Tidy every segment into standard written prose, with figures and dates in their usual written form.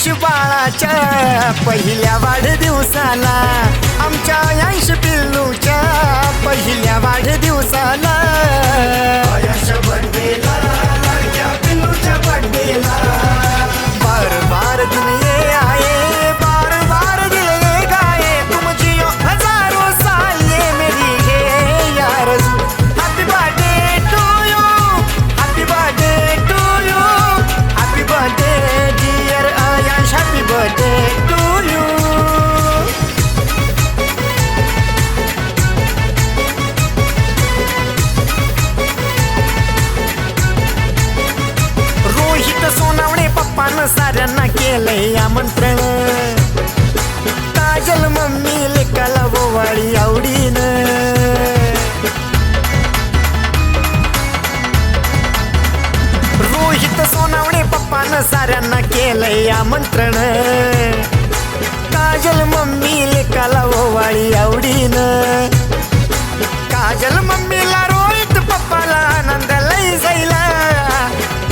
यश बाळाच्या पहिल्या वाढदिवसाला, आमच्या यश पिल्लूच्या पहिल्या वाढदिवसाला, यश बर्थडेला, लाडक्या पिल्लूच्या बर्थडेला, बार बार दिन ये आए, बार बार दिल ये गाए, तुम जियो हजारों साल ये मेरी है आरज़ू। Happy birthday to you, happy birthday to you, happy birthday dear Ayash, happy birthday to you. Rohit Sonawane पप्पानं साऱ्यांना केलंय आमंत्रण, काजल मम्मी लेकाला ओवाळी आवडीनं, रोहित सोनावणे पप्पानं साऱ्यांना केलंय आमंत्रण, काजल मम्मी लेकाला ओवाळी आवडीनं, काजल मम्मीला रोहित पप्पाला आनंद लई जाईला,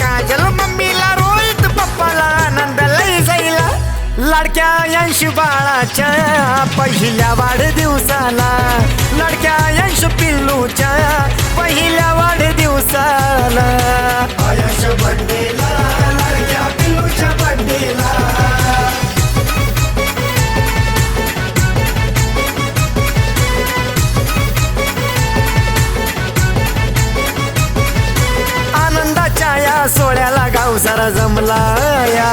काजल मम्मीला रोहित पप्पाला आनंद लई जाईला, लाडक्या यश बाळाच्या पहिल्या वाढदिवसाला, लाडक्या यश पिल्लूच्या पहिल्या वाढदिवसाला, यश बर्थडेला, लाडक्या पिल्लूच्या बर्थडेला। आनंदाच्या या सोहळ्याला गाव सारा जमला या,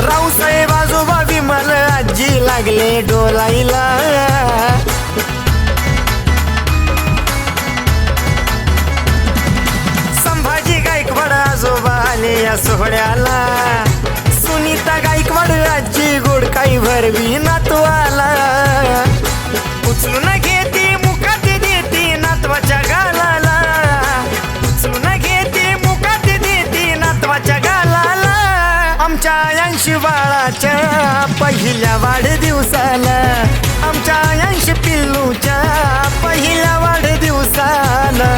रावसाहेब आजोबा विमल आजी लागले डोलाईला, संभाजी गायकवाड आजोबा आले या सोहळ्याला, सुनीता गायकवाड आजी गोडकाई भरवी नातू आला, उचलून घेते मुखात देते नातवाच्या गालाला, उचलून घेते मुखात देते नातवाच्या गालाला, आमच्या यश बाळाच्या पहिल्या वाढदिवसाला, आमच्या यश पिल्लूच्या पहिल्या वाढदिवसाला,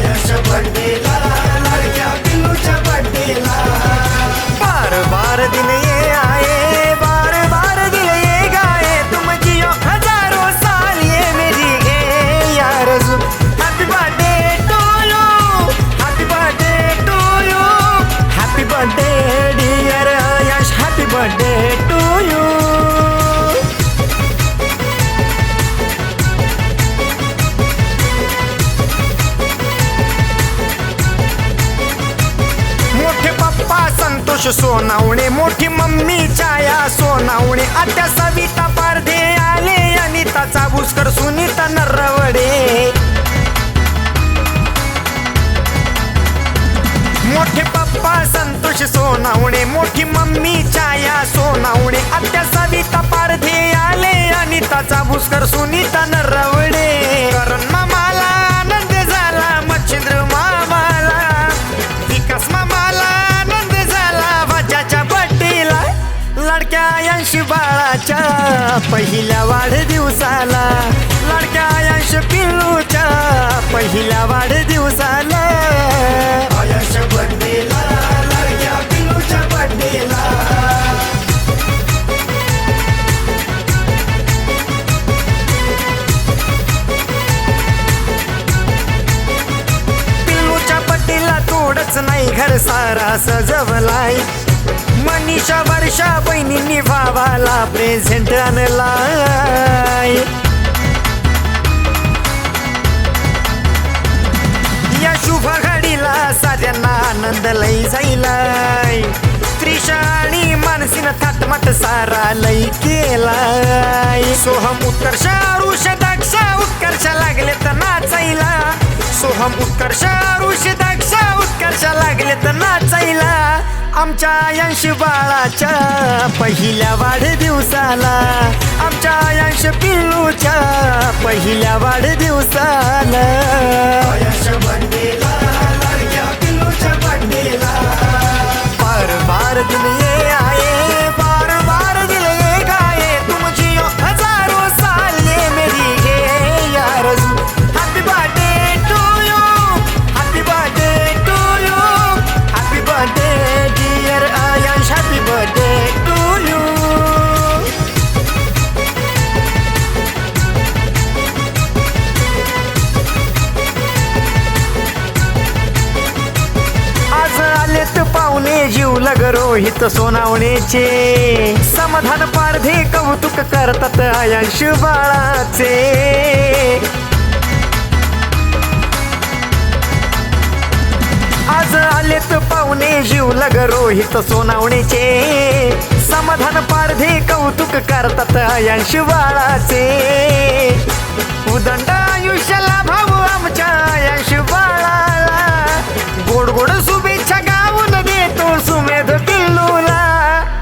यश बर्थडेला, लाडक्या पिल्लूच्या बर्थडेला, बार बार दिन ये आए, बार बार दिल ये गाए, तुम जियो हजारों साल ये मेरी है आरज़ू। Happy birthday to you, happy birthday to you, happy birthday dear Yash, happy birthday to you. मोठे पप्पा संतोष सोनावणे, मोठी मम्मी छाया सोनावणे, आत्या सविता पारधे आले, अनिता चाबुसकर, सुनीता नरवडे, मोठे पप्पा संतोष सोनावणे, मोठी मम्मी छाया सोनावणे, आत्या सविता पारधे आले, अनिता चाबुसकर, सुनीता नरवडे, करण मामाला आनंद झाला, मच्छिंद्र मामाला, विकास मामाला आनंद झाला, भाच्याच्या बड्डेला, लाडक्या यश बाळाच्या पहिल्या वाढदिवसाला, लाडक्या यश पिल्लूच्या पहिल्या वाढदिवसाला, यश बर्थडेला, लाडक्या पिल्लूच्या बर्थडेला। पिल्लूच्या बड्डेला थोडंच नाही घर सारा सजवलाय, मनीषा वर्षा बहिणींनी भावाला प्रेझेंट आणलाय, या शुभ घडीला साऱ्यांना आनंद लई जाईलाय, त्रिशा आणि मानसीनं थाटमाट सारा लई केलाय, सोहम उत्कर्ष आरुष दक्ष उत्कर्ष लागले तर नाचायला, सोहम उत्कर्ष आरुष दक्ष उत्कर्ष लागले तर नाचायला, आमच्या यश बाळाच्या पहिल्या वाढदिवसाला, आमच्या यश पिल्लूच्या पहिल्या वाढदिवसाला, यश बर्थडेला, लाडक्या पिल्लूच्या बर्थडेला, बार बार दिन ये आए, बार बार दिल ये गाए, तुम जियो हजारों साल ये मेरी है आरज़ू। Happy birthday to you, happy birthday to you, happy birthday dear Ayash, happy birthday to जीवलग रोहित सोनावणेचे समाधान पारधे कौतुक करतात आयांश बाळाचे आज आलेत पाहुणे जीवलग रोहित सोनावणेचे समाधान पारधे कौतुक करतात आयांश बाळाचे उदंड आयुष्याला भाऊ आमच्या आयांश बाळाला गोड गोड शुभेच्छा गाऊन देतो सुमेध पिल्लूला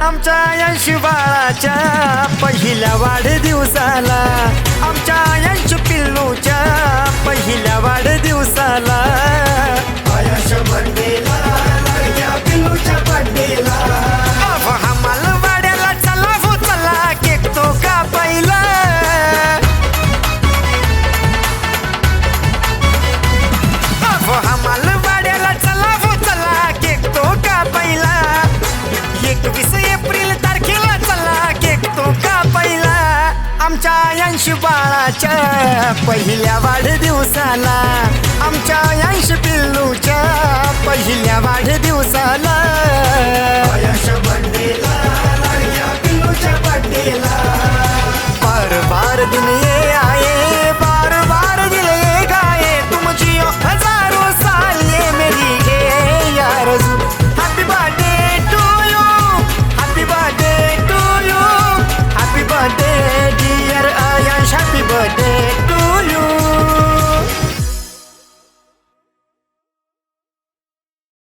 आमच्या आयांश बाळाच्या पहिल्या वाढदिवसाला आमच्या आयांश पिल्लूच्या पहिल्या वाढदिवसाला आयांश बर्थडेला लाडक्या पिल्लूच्या बर्थडेला हमाल वाड्याला चला हो चला केक तो कापायला हमाल वाड्याला चला हो चला केक तो कापायला 21 एप्रिल तारखेला चला केक तो कापायला आमच्या आयांश बाळाच्या पहिल्या वाढदिवसाला आमच्या आयांश पिल्लूच्या पहिल्या वाढदिवसाला आयांश बर्थडे